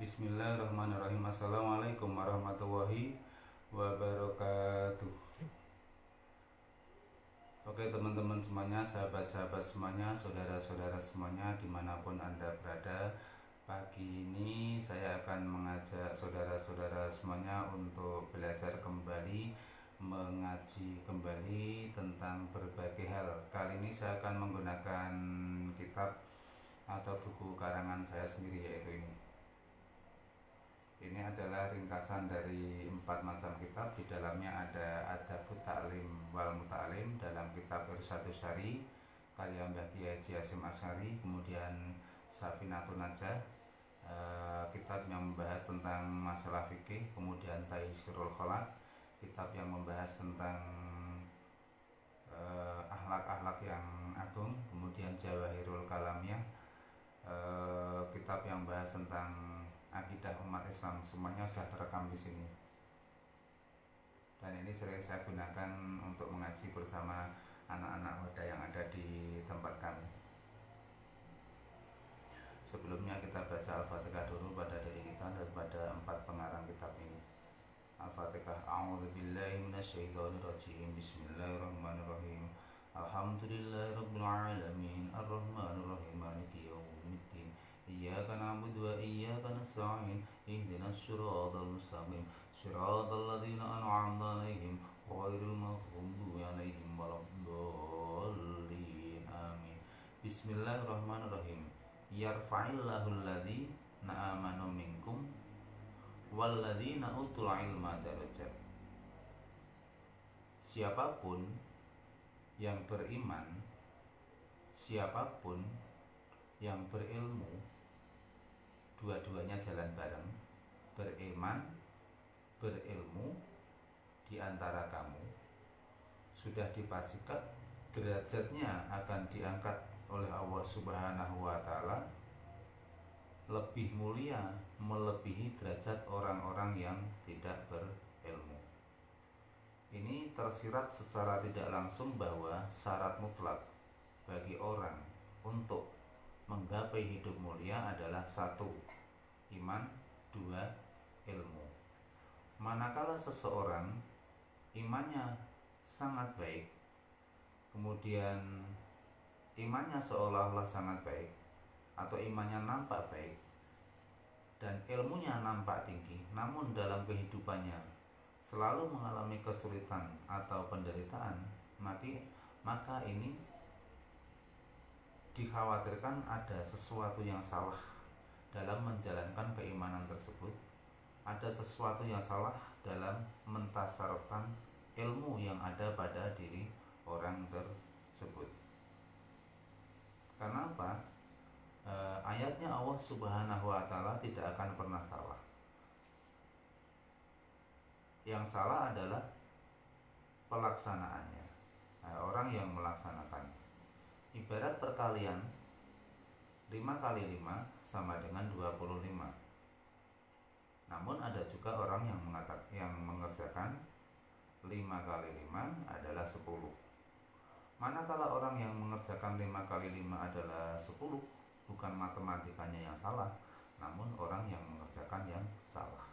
Bismillahirrahmanirrahim. Assalamualaikum warahmatullahi wabarakatuh. Oke teman-teman semuanya, sahabat-sahabat semuanya, saudara-saudara semuanya, dimanapun Anda berada, pagi ini saya akan mengajak saudara-saudara semuanya untuk belajar kembali, mengaji kembali tentang berbagai hal. Kali ini saya akan menggunakan kitab atau buku karangan saya sendiri, yaitu ini. Ini adalah ringkasan dari 4 macam kitab. Di dalamnya ada Adabut Ta'lim wal Muta'alim dalam kitab Irsyadus Syari karya Mbah Kiai Haji Hasyim Asy'ari, kemudian Safinatun Najah, kitab yang membahas tentang masalah fikih, kemudian Taisirul Khalaq, kitab yang membahas tentang akhlak-akhlak yang agung, kemudian Jawahirul Kalamiyah, kitab yang bahas tentang akidah umat Islam. Semuanya sudah terekam di sini. Dan ini sering saya gunakan untuk mengaji bersama anak-anak muda yang ada di tempat kami. Sebelumnya kita baca Al-Fatihah dulu pada diri kita dan pada 4 pengarang kitab ini. Al-Fatihah. A'udzubillahi minasyaitonirrajim. Bismillahirrahmanirrahim. Alhamdulillahirabbil alamin. Arrahmanirrahim. Maliki yaumiddin. Iyyaka na'budu wa iyyaka nasta'in. Ihdinas siratal mustaqim. Siratal ladzina an'amta 'alaihim ghairil maghdubi 'alaihim waladdallin. Amin. Bismillahirrahmanirrahim. Yarfa'illahu alladzina amanu minkum walladzina utul ilma darajat. Siapapun yang beriman, siapapun yang berilmu, dua-duanya jalan bareng. Beriman, berilmu di antara kamu sudah dipastikan derajatnya akan diangkat oleh Allah Subhanahu wa Ta'ala lebih mulia, melebihi derajat orang-orang yang tidak berilmu. Ini tersirat secara tidak langsung bahwa syarat mutlak bagi orang untuk menggapai hidup mulia adalah 1. Iman, 2. Ilmu. Manakala seseorang imannya sangat baik, kemudian imannya seolah-olah sangat baik, atau imannya nampak baik dan ilmunya nampak tinggi, namun dalam kehidupannya selalu mengalami kesulitan atau penderitaan, maka ini dikhawatirkan ada sesuatu yang salah dalam menjalankan keimanan tersebut. Ada sesuatu yang salah dalam mentasarufkan ilmu yang ada pada diri orang tersebut. Kenapa? Ayatnya Allah Subhanahu wa Ta'ala tidak akan pernah salah. Yang salah adalah pelaksanaannya, orang yang melaksanakan. Ibarat perkalian 5 kali 5 sama dengan 25. Namun ada juga orang yang mengerjakan 5 kali 5 adalah 10. Manakala orang yang mengerjakan 5 kali 5 adalah 10, bukan matematikanya yang salah, namun orang yang mengerjakan yang salah.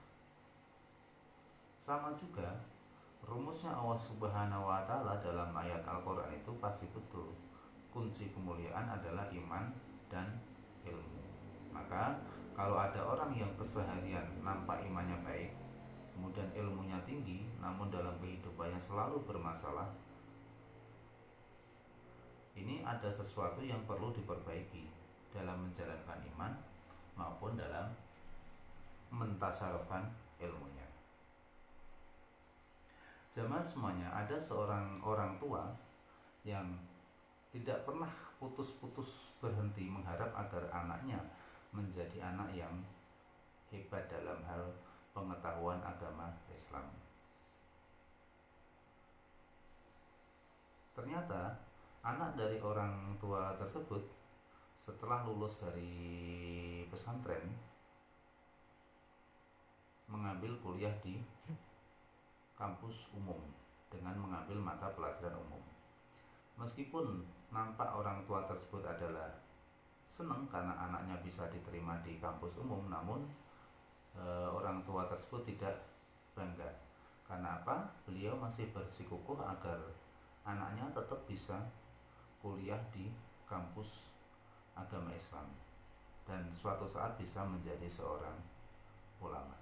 Sama juga rumusnya Allah Subhanahu wa Ta'ala dalam ayat Al-Quran itu pasti betul. Kunci kemuliaan adalah iman dan ilmu. Maka kalau ada orang yang keseharian nampak imannya baik, kemudian ilmunya tinggi, namun dalam kehidupannya selalu bermasalah, ini ada sesuatu yang perlu diperbaiki dalam menjalankan iman maupun dalam mentasarufkan ilmunya. Jamaah semuanya, ada seorang orang tua yang tidak pernah putus-putus berhenti mengharap agar anaknya menjadi anak yang hebat dalam hal pengetahuan agama Islam. Ternyata anak dari orang tua tersebut setelah lulus dari pesantren mengambil kuliah di kampus umum dengan mengambil mata pelajaran umum. Meskipun nampak orang tua tersebut adalah senang karena anaknya bisa diterima di kampus umum, namun orang tua tersebut tidak bangga. Karena apa? Beliau masih bersikukuh agar anaknya tetap bisa kuliah di kampus agama Islam dan suatu saat bisa menjadi seorang ulama.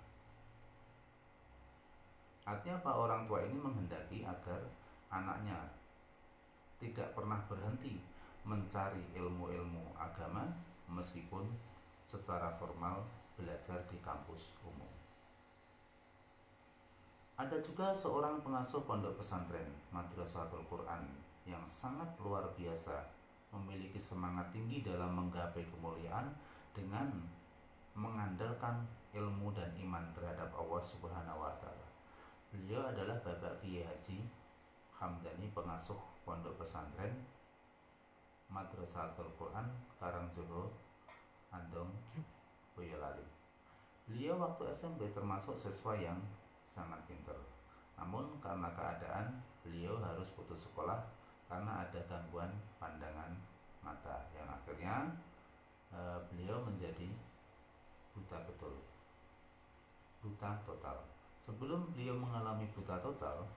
Artinya apa? Orang tua ini menghendaki agar anaknya tidak pernah berhenti mencari ilmu-ilmu agama meskipun secara formal belajar di kampus umum. Ada juga seorang pengasuh pondok pesantren Madrasatul Quran yang sangat luar biasa, memiliki semangat tinggi dalam menggapai kemuliaan dengan mengandalkan ilmu dan iman terhadap Allah Subhanahu wa taala. Beliau adalah Bapak Kiai Haji Hamdani, pengasuh pondok pesantren Madrasatul Quran Karangjowo, Andong, Boyolali. Beliau waktu SMP termasuk siswa yang sangat pintar. Namun karena keadaan beliau harus putus sekolah karena ada gangguan pandangan mata yang akhirnya beliau menjadi buta betul, buta total. Sebelum beliau mengalami buta total,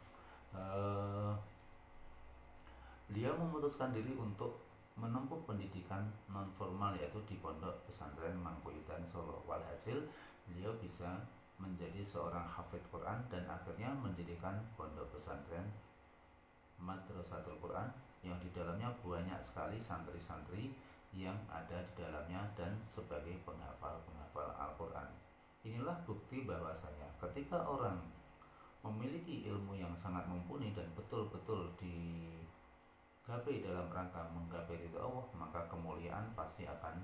beliau memutuskan diri untuk menempuh pendidikan non formal, yaitu di pondok pesantren Mangkuyudan Solo. Walhasil beliau bisa menjadi seorang hafidz Quran dan akhirnya mendirikan pondok pesantren Madrasatul Quran yang di dalamnya banyak sekali santri-santri yang ada di dalamnya dan sebagai penghafal Al-Quran. Inilah bukti bahwasanya ketika orang memiliki ilmu yang sangat mumpuni dan betul-betul digapai dalam rangka menggapai ridha Allah, maka kemuliaan pasti akan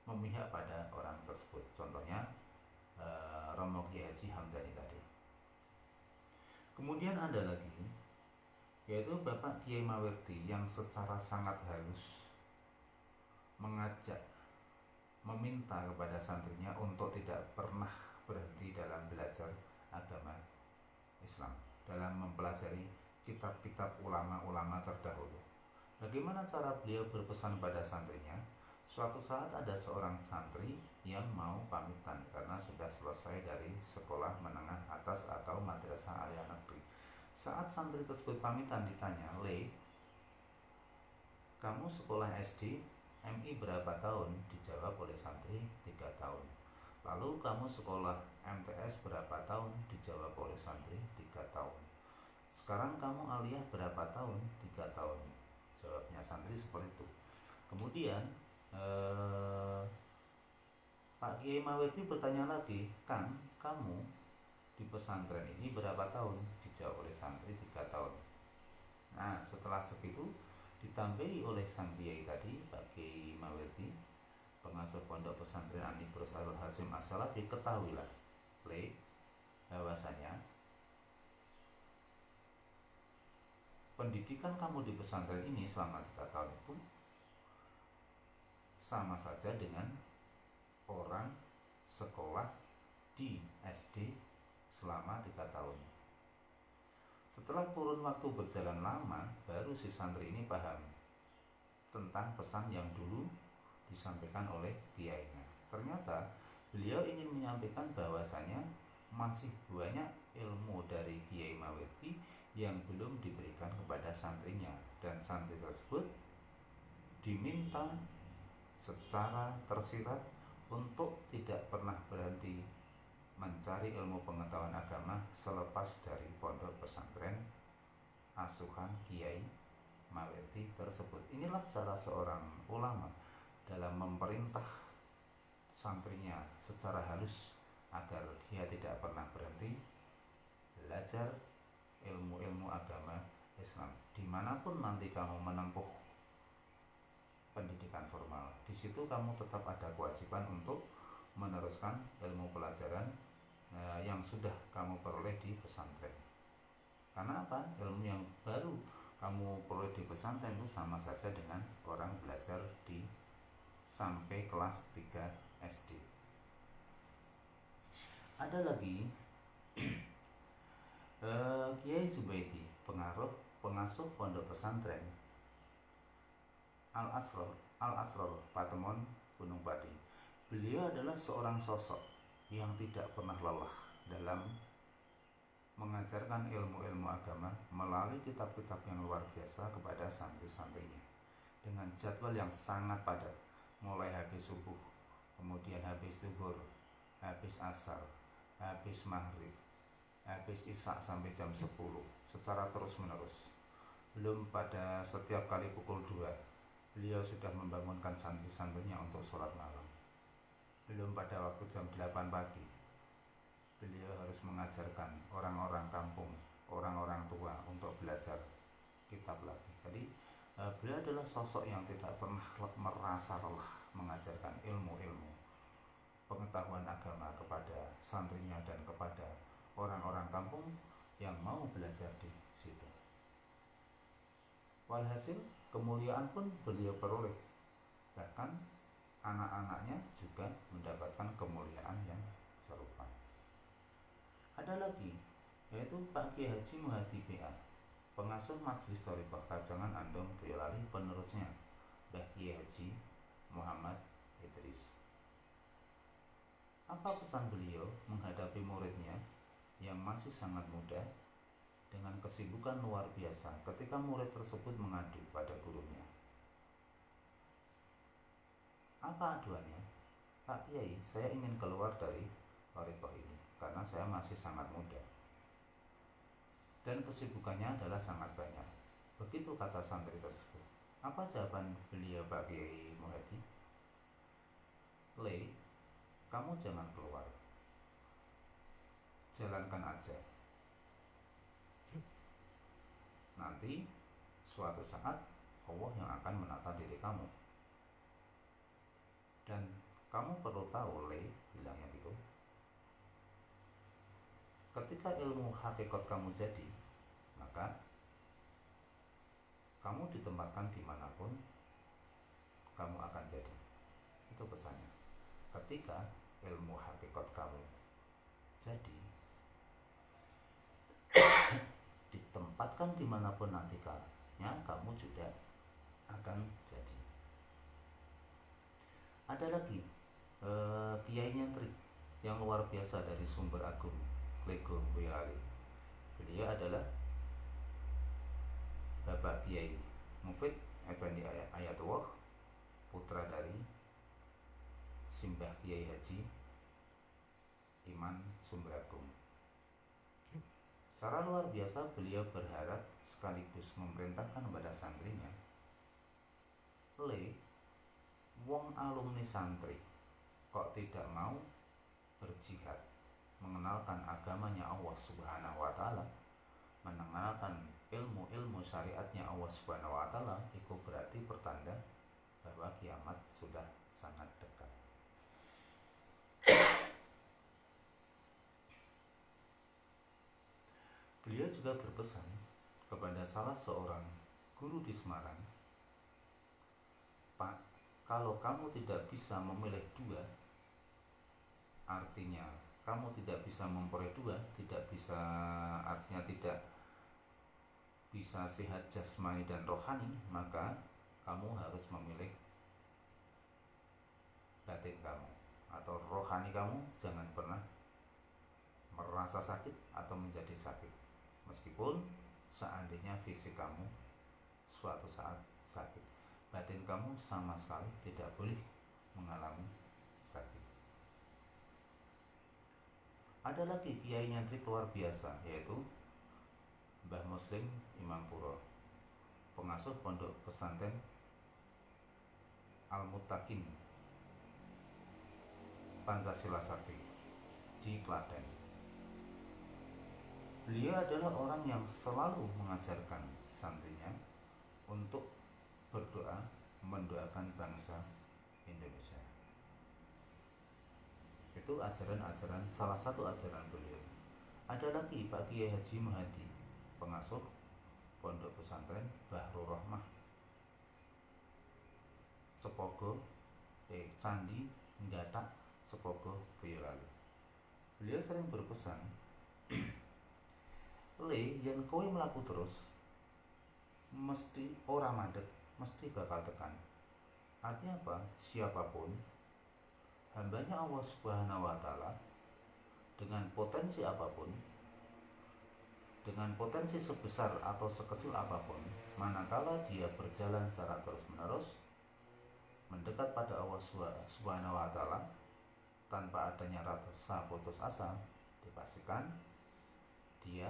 memihak pada orang tersebut. Contohnya Romo Kiai Haji Hamdani tadi. Kemudian ada lagi, yaitu Bapak Kiai Mawerdi yang secara sangat halus mengajak, meminta kepada santrinya untuk tidak pernah berhenti dalam belajar agama Islam, dalam mempelajari kitab-kitab ulama-ulama terdahulu. Bagaimana cara beliau berpesan pada santrinya? Suatu saat ada seorang santri yang mau pamitan karena sudah selesai dari sekolah menengah atas atau madrasah aliyah negeri. Saat santri tersebut pamitan ditanya, "Le, kamu sekolah SD MI berapa tahun?" Dijawab oleh santri, 3 tahun. "Lalu kamu sekolah MTS berapa tahun?" Dijawab oleh santri, 3 tahun. "Sekarang kamu aliyah berapa tahun?" 3 tahun. Jawabnya santri seperti itu. Kemudian Pak Kiai Mawerdi bertanya lagi, "Kang, kamu di pesantren ini berapa tahun?" Dijawab oleh santri, 3 tahun. Nah, setelah segitu ditambahi oleh sang kiai tadi, Pak Kiai Mawerdi, pengasuh pondok pesantren Anibrus Al-Hasim As-Salafi, ketahuilah, Le, bahwasanya pendidikan kamu di pesantren ini selama 3 tahun itu sama saja dengan orang sekolah di SD selama 3 tahun. Setelah kurun waktu berjalan lama, baru si santri ini paham tentang pesan yang dulu disampaikan oleh kiainya. Ternyata beliau ingin menyampaikan bahwasanya masih banyak ilmu dari Kiai Mawerdi yang belum diberikan kepada santrinya, dan santri tersebut diminta secara tersirat untuk tidak pernah berhenti mencari ilmu pengetahuan agama selepas dari pondok pesantren asuhan Kiai Mawerdi tersebut. Inilah cara seorang ulama dalam memerintah santrinya secara halus agar dia tidak pernah berhenti belajar ilmu-ilmu agama Islam. Dimanapun nanti kamu menempuh pendidikan formal, di situ kamu tetap ada kewajiban untuk meneruskan ilmu pelajaran yang sudah kamu peroleh di pesantren. Karena apa? Ilmu yang baru kamu peroleh di pesantren itu sama saja dengan orang belajar di sampai kelas 3 SD. Ada lagi Kiai Zubaidi, pengasuh pondok pesantren Al-Asror Patemon Gunung Pati. Beliau adalah seorang sosok yang tidak pernah lelah dalam mengajarkan ilmu-ilmu agama melalui kitab-kitab yang luar biasa kepada santri-santrinya dengan jadwal yang sangat padat, mulai habis subuh, kemudian habis zuhur, habis asar, habis maghrib, habis isya sampai jam 10 secara terus menerus. Belum pada setiap kali pukul 2 beliau sudah membangunkan santri-santrinya untuk sholat malam. Belum pada waktu jam 8 pagi beliau harus mengajarkan orang-orang kampung, orang-orang tua untuk belajar kitab lagi. Jadi beliau adalah sosok yang tidak pernah merasa lelah mengajarkan ilmu-ilmu pengetahuan agama kepada santrinya dan kepada orang-orang kampung yang mau belajar di situ. Walhasil kemuliaan pun beliau peroleh, bahkan anak-anaknya juga mendapatkan kemuliaan yang serupa. Ada lagi, yaitu Pak Kiai Haji Muhadi PA, pengasuh Majelis Thariqah Kajangan Andong Boyolali, penerusnya Mbah Kiai Haji Muhammad Idris. Apa pesan beliau menghadapi muridnya yang masih sangat muda dengan kesibukan luar biasa ketika murid tersebut mengadu pada gurunya? Apa aduannya? Pak Kiai, saya ingin keluar dari thariqah ini karena saya masih sangat muda dan kesibukannya adalah sangat banyak. Begitu kata santri tersebut. Apa jawaban beliau Pak Kiai Muhadi? Le, kamu jangan keluar, jalankan aja. Nanti suatu saat Allah yang akan menata diri kamu. Dan kamu perlu tahu, Le, bilangnya gitu, ketika ilmu hakikat kamu jadi, maka kamu ditempatkan dimanapun kamu akan jadi. Itu pesannya. Ketika ilmu hakikat kamu jadi, ditempatkan dimanapun nanti kamu juga akan jadi. Ada lagi Kiai Nyentrik yang luar biasa dari Sumber Agung Lego Boyolali. Beliau adalah Bapak Kiai Mufid Effendi Ayatullah, putra dari Simbah Kiai Haji Iman Sumber Agung. Secara luar biasa beliau berharap sekaligus memerintahkan kepada santrinya, Le, wong alumni santri kok tidak mau berjihad mengenalkan agamanya Allah Subhanahu wa taala, mengenalkan ilmu-ilmu syariatnya Allah Subhanahu wa taala, itu berarti pertanda bahwa kiamat sudah sangat dekat. Beliau juga berpesan kepada salah seorang guru di Semarang, Pak, kalau kamu tidak bisa memilih dua, artinya kamu tidak bisa memperoleh dua, artinya tidak bisa sehat jasmani dan rohani, maka kamu harus memilih batin kamu atau rohani kamu. Jangan pernah merasa sakit atau menjadi sakit, meskipun seandainya fisik kamu suatu saat sakit, batin kamu sama sekali tidak boleh mengalami sakit. Ada lagi Kiai Nyentrik luar biasa, yaitu Mbah Muslim Imam Puro, pengasuh pondok pesantren Al-Muttaqin Pancasila Sakti di Klaten. Beliau adalah orang yang selalu mengajarkan santrinya untuk berdoa mendoakan bangsa Indonesia. Itu ajaran-ajaran, salah satu ajaran beliau. Ada lagi Pak Kiai Haji Muhadi, pengasuh pondok pesantren Bahrul Rahmah Cepogo Candi Nggatak Cepogo Boyolali. Beliau sering berpesan, Le, yen kowe mlaku terus mesti ora mandek, mesti bakal tekan. Artinya apa? Siapapun hamba hambanya Allah Subhanahu wa Ta'ala dengan potensi apapun, dengan potensi sebesar atau sekecil apapun, manakala dia berjalan secara terus-menerus mendekat pada Allah Subhanahu wa Ta'ala tanpa adanya rasa putus asa, dipastikan dia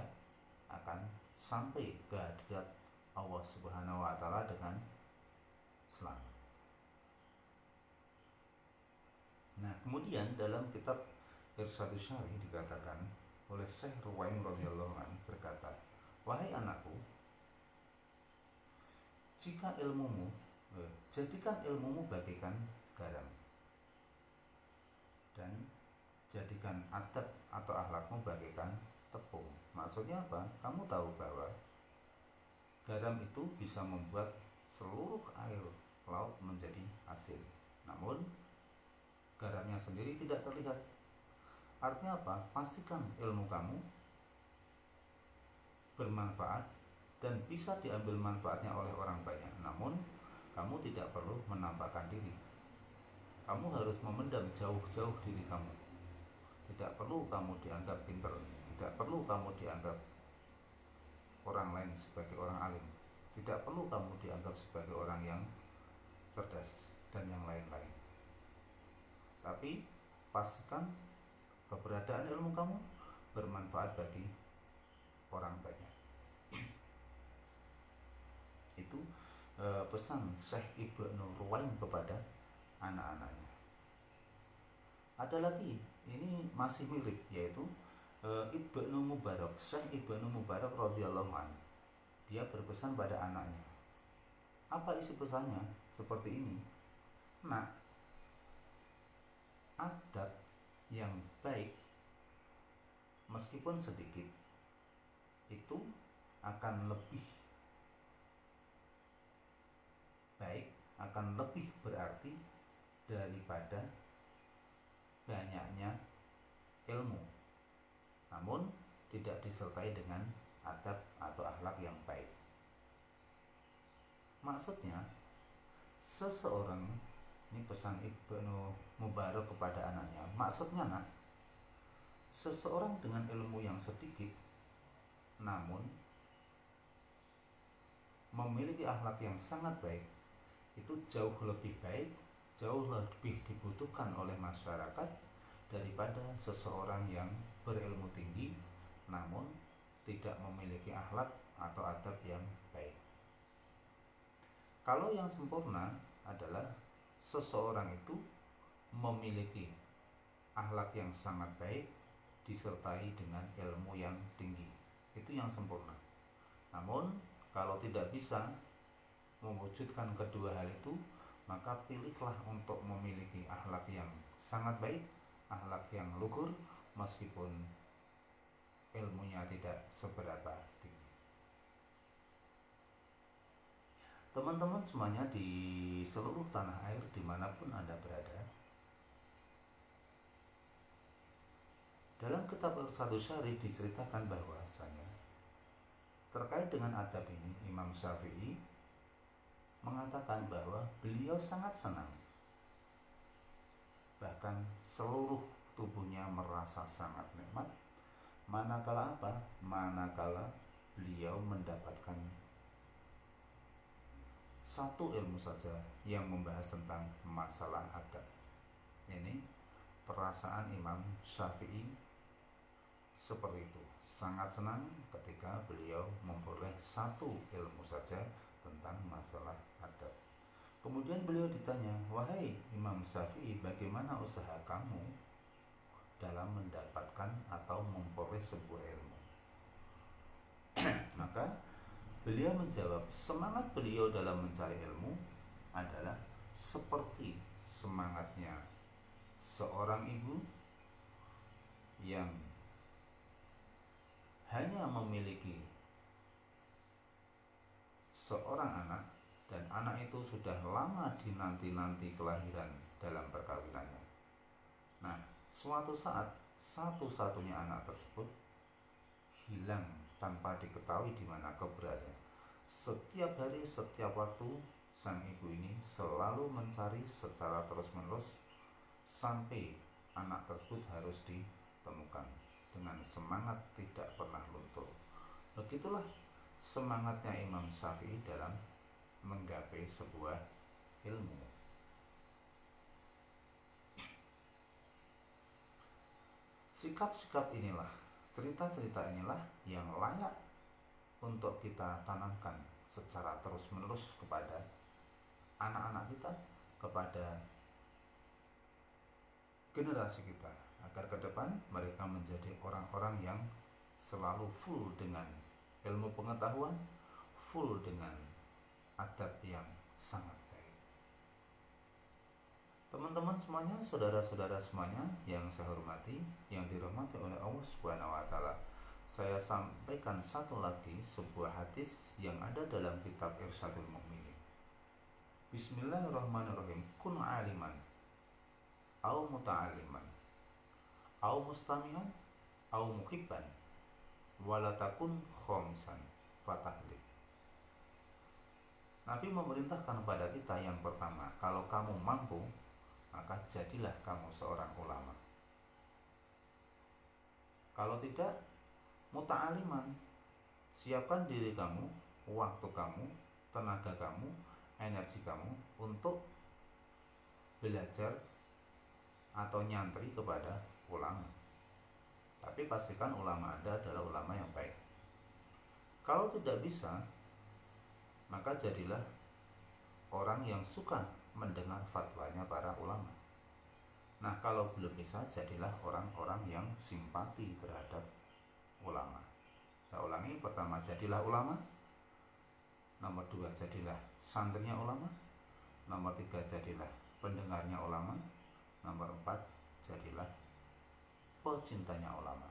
akan sampai ke hadirat Allah Subhanahu wa Ta'ala dengan selamat. Nah, kemudian dalam kitab Irsyadus Syari dikatakan oleh Syekh Ruwaim radhiyallahu anhu berkata, "Wahai anakku, jadikan ilmumu bagaikan garam, dan jadikan adab atau akhlakmu bagaikan tepung." Maksudnya apa? Kamu tahu bahwa garam itu bisa membuat seluruh air laut menjadi asin, namun garamnya sendiri tidak terlihat. Artinya apa? Pastikan ilmu kamu bermanfaat dan bisa diambil manfaatnya oleh orang banyak, namun kamu tidak perlu menampakkan diri. Kamu harus memendam jauh-jauh diri kamu. Tidak perlu kamu dianggap pintar, tidak perlu kamu dianggap orang lain sebagai orang alim, tidak perlu kamu dianggap sebagai orang yang cerdas dan yang lain-lain. Tapi pastikan keberadaan ilmu kamu bermanfaat bagi orang banyak. Itu pesan Syekh Ibnu Ruwaim kepada anak-anaknya. Ada lagi, ini masih mirip, yaitu Ibnu Mubarak, Syekh Ibnu Mubarak radhiyallahu anhu. Dia berpesan pada anaknya. Apa isi pesannya? Seperti ini. Nah, adab yang baik meskipun sedikit itu akan lebih baik, akan lebih berarti daripada banyaknya ilmu, namun tidak disertai dengan adab atau akhlak yang baik. Maksudnya, seseorang, ini pesan Ibnu Mubarak kepada anaknya, maksudnya nak, seseorang dengan ilmu yang sedikit namun memiliki akhlak yang sangat baik, itu jauh lebih baik, jauh lebih dibutuhkan oleh masyarakat daripada seseorang yang berilmu tinggi namun tidak memiliki akhlak atau adab yang baik. Kalau yang sempurna adalah seseorang itu memiliki akhlak yang sangat baik disertai dengan ilmu yang tinggi. Itu yang sempurna. Namun kalau tidak bisa mewujudkan kedua hal itu, maka pilihlah untuk memiliki akhlak yang sangat baik, akhlak yang luhur, meskipun ilmunya tidak seberapa tinggi. Teman-teman semuanya di seluruh tanah air dimanapun Anda berada, dalam kitab Irsyadus Syari diceritakan bahwasanya terkait dengan adab ini, Imam Syafi'i mengatakan bahwa beliau sangat senang, bahkan seluruh tubuhnya merasa sangat nikmat manakala apa? Manakala beliau mendapatkan satu ilmu saja yang membahas tentang masalah adab. Ini perasaan Imam Syafi'i seperti itu, sangat senang ketika beliau memperoleh satu ilmu saja tentang masalah adab. Kemudian beliau ditanya, "Wahai Imam Syafi'i, bagaimana usaha kamu dalam mendapatkan atau memperoleh sebuah ilmu?" Maka beliau menjawab, semangat beliau dalam mencari ilmu adalah seperti semangatnya seorang ibu yang hanya memiliki seorang anak, dan anak itu sudah lama dinanti-nanti kelahiran dalam perkawinannya. Nah, suatu saat satu-satunya anak tersebut hilang tanpa diketahui di mana keberadaannya. Setiap hari, setiap waktu, sang ibu ini selalu mencari secara terus-menerus sampai anak tersebut harus ditemukan dengan semangat tidak pernah luntur. Begitulah semangatnya Imam Syafi'i dalam menggapai sebuah ilmu. Sikap-sikap inilah, cerita-cerita inilah yang layak untuk kita tanamkan secara terus-menerus kepada anak-anak kita, kepada generasi kita, agar ke depan mereka menjadi orang-orang yang selalu full dengan ilmu pengetahuan, full dengan adab yang sangat baik. Teman-teman semuanya, saudara-saudara semuanya yang saya hormati, yang dirahmati oleh Allah Subhanahu wa taala, saya sampaikan satu lagi sebuah hadis yang ada dalam kitab Irsyadul Mu'minin. Bismillahirrahmanirrahim. Kun aliman au muta'aliman au mustami'an au muhibban wala takun khomsan fatahlik. Nabi memerintahkan kepada kita yang pertama, kalau kamu mampu, maka jadilah kamu seorang ulama. Kalau tidak, muta'aliman, siapkan diri kamu, waktu kamu, tenaga kamu, energi kamu untuk belajar atau nyantri kepada ulama. Tapi pastikan ulama Anda adalah ulama yang baik. Kalau tidak bisa, maka jadilah orang yang suka mendengar fatwanya para ulama. Nah, kalau belum bisa, jadilah orang-orang yang simpati terhadap ulama. Saya ulangi, pertama jadilah ulama, nomor 2 jadilah santrinya ulama, nomor 3 jadilah pendengarnya ulama, nomor 4 jadilah pecintanya ulama.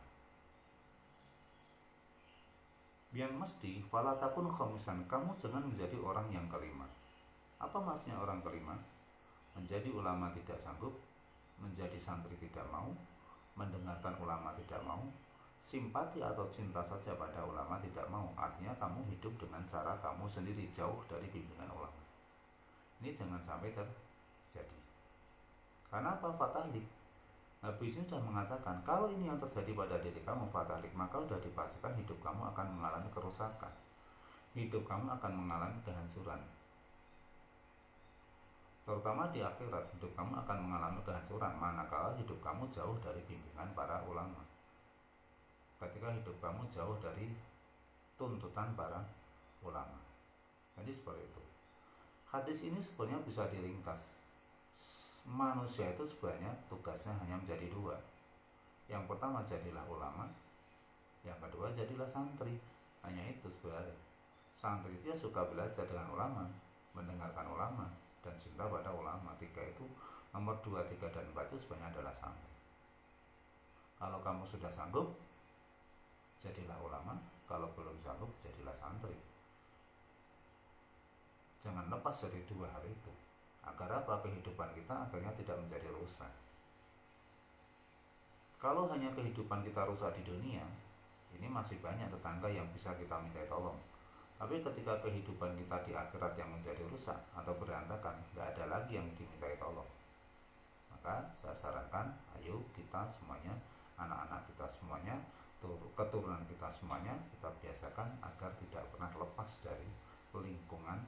Yang mesti fala takun khamisan, kamu jangan menjadi orang yang kelima. Apa maksudnya orang kelima? Menjadi ulama tidak sanggup, menjadi santri tidak mau, mendengarkan ulama tidak mau, simpati atau cinta saja pada ulama tidak mau. Artinya kamu hidup dengan cara kamu sendiri, jauh dari bimbingan ulama. Ini jangan sampai terjadi. Karena apa? Fatahlik. Nabi sudah mengatakan, kalau ini yang terjadi pada diri kamu, fatahlik, maka sudah dipastikan hidup kamu akan mengalami kerusakan. Hidup kamu akan mengalami kehancuran. Terutama di akhirat, hidup kamu akan mengalami kehancuran manakala hidup kamu jauh dari bimbingan para ulama. Ketika hidup kamu jauh dari tuntutan para ulama. Jadi seperti itu. Hadis ini sebenarnya bisa diringkas. Manusia itu sebenarnya tugasnya hanya menjadi 2. Yang pertama jadilah ulama, yang kedua jadilah santri. Hanya itu sebenarnya. Santri dia suka belajar dengan ulama, mendengarkan ulama, dan cinta pada ulama. 3 itu, nomor 2, 3, dan 4 itu sebenarnya adalah santri. Kalau kamu sudah sanggup, jadilah ulama. Kalau belum sanggup, jadilah santri. Jangan lepas dari 2 hal itu. Agar apa? Kehidupan kita akhirnya tidak menjadi rusak. Kalau hanya kehidupan kita rusak di dunia, ini masih banyak tetangga yang bisa kita minta tolong. Tapi ketika kehidupan kita di akhirat yang menjadi rusak atau berantakan, tidak ada lagi yang dimintai tolong. Maka saya sarankan, ayo kita semuanya, anak-anak kita semuanya, keturunan kita semuanya, kita biasakan agar tidak pernah lepas dari lingkungan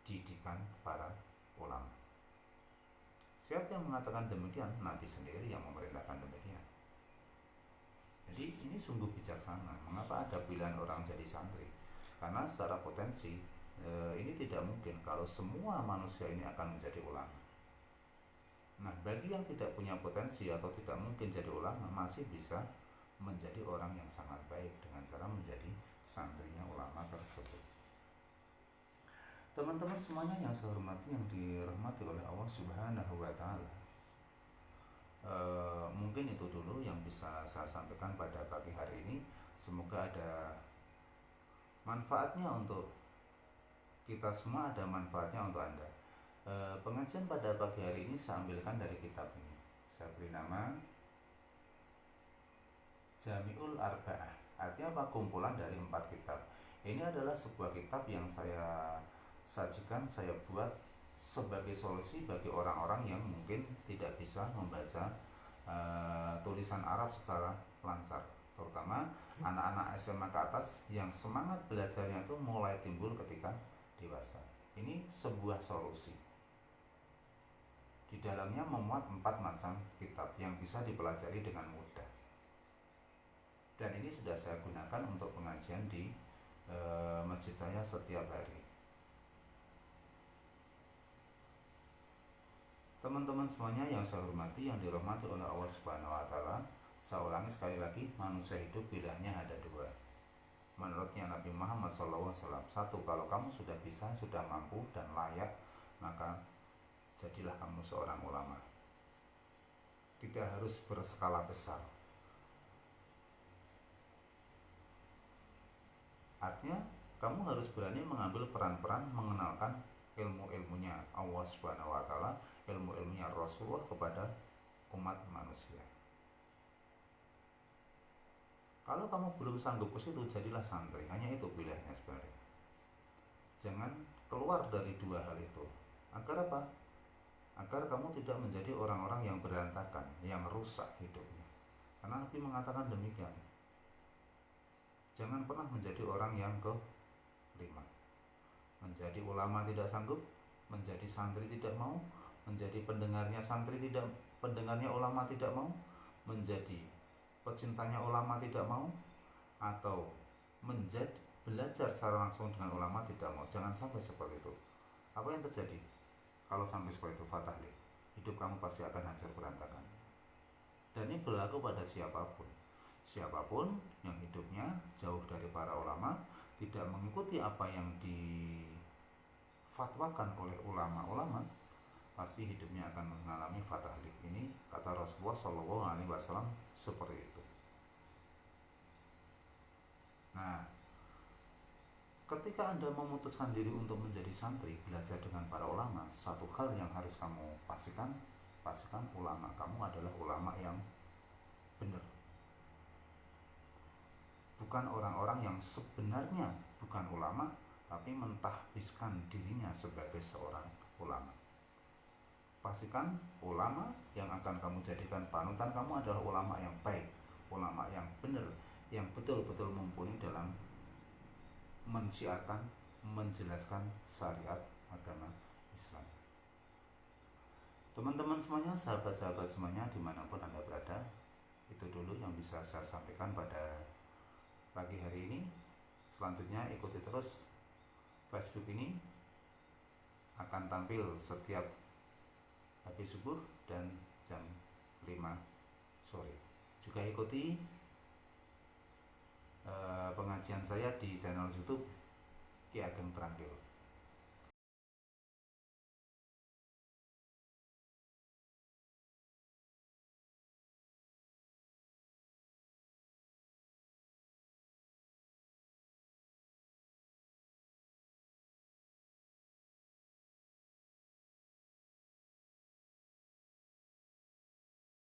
didikan para ulama. Siapa yang mengatakan demikian? Nabi sendiri yang memerintahkan demikian. Jadi ini sungguh bijaksana. Mengapa ada pilihan orang jadi santri? Karena secara potensi ini tidak mungkin kalau semua manusia ini akan menjadi ulama. Nah, bagi yang tidak punya potensi atau tidak mungkin jadi ulama, masih bisa menjadi orang yang sangat baik dengan cara menjadi santrinya ulama tersebut. Teman-teman semuanya yang saya hormati, yang dirahmati oleh Allah Subhanahu wa taala. Mungkin itu dulu yang bisa saya sampaikan pada pagi hari ini. Semoga ada manfaatnya untuk kita semua, ada manfaatnya untuk Anda. Pengajian pada pagi hari ini saya ambilkan dari kitab ini. Saya beri nama Jami'ul Arba'ah. Artinya apa? Kumpulan dari 4 kitab. Ini adalah sebuah kitab yang saya sajikan, saya buat sebagai solusi bagi orang-orang yang mungkin tidak bisa membaca tulisan Arab secara lancar, terutama anak-anak SMA ke atas yang semangat belajarnya itu mulai timbul ketika dewasa. Ini sebuah solusi. Di dalamnya memuat 4 macam kitab yang bisa dipelajari dengan mudah. Dan ini sudah saya gunakan untuk pengajian di masjid saya setiap hari. Teman-teman semuanya yang saya hormati, yang dirahmati oleh Allah Subhanahu wa taala, saya ulangi sekali lagi, manusia hidup pilihannya ada 2. Menurutnya Nabi Muhammad SAW, 1, kalau kamu sudah bisa, sudah mampu dan layak, maka jadilah kamu seorang ulama. Tidak harus berskala besar. Artinya kamu harus berani mengambil peran-peran mengenalkan ilmu-ilmunya Allah Subhanahu wa taala, ilmu-ilmunya Rasulullah kepada umat manusia. Kalau kamu belum sanggup ke situ, jadilah santri. Hanya itu pilihannya sebenarnya. Jangan keluar dari 2 hal itu. Agar apa? Agar kamu tidak menjadi orang-orang yang berantakan, yang rusak hidupnya. Karena Nabi mengatakan demikian. Jangan pernah menjadi orang yang kelima. Menjadi ulama tidak sanggup, menjadi santri tidak mau, menjadi pendengarnya santri tidak, pendengarnya ulama tidak mau, menjadi pecintanya ulama tidak mau, atau menjadi belajar secara langsung dengan ulama tidak mau. Jangan sampai seperti itu. Apa yang terjadi? Kalau sampai seperti itu, fatahli, hidup kamu pasti akan hancur berantakan. Dan ini berlaku pada siapapun. Siapapun yang hidupnya jauh dari para ulama, tidak mengikuti apa yang difatwakan oleh ulama-ulama, pasti hidupnya akan mengalami fatahli. Ini kata Rasulullah SAW seperti itu. Nah, ketika Anda memutuskan diri untuk menjadi santri, belajar dengan para ulama, satu hal yang harus kamu pastikan ulama kamu adalah ulama yang benar. Bukan orang-orang yang sebenarnya bukan ulama, tapi mentahbiskan dirinya sebagai seorang ulama. Pastikan ulama yang akan kamu jadikan panutan kamu adalah ulama yang baik, ulama yang benar, yang betul-betul mumpuni dalam mensiarkan, menjelaskan syariat agama Islam. Teman-teman semuanya, sahabat-sahabat semuanya, dimanapun Anda berada, itu dulu yang bisa saya sampaikan pada pagi hari ini. Selanjutnya ikuti terus Facebook ini, akan tampil setiap habis subuh dan jam 5 sore. Juga ikuti pengajian saya di channel YouTube Ki Ageng Terakhir.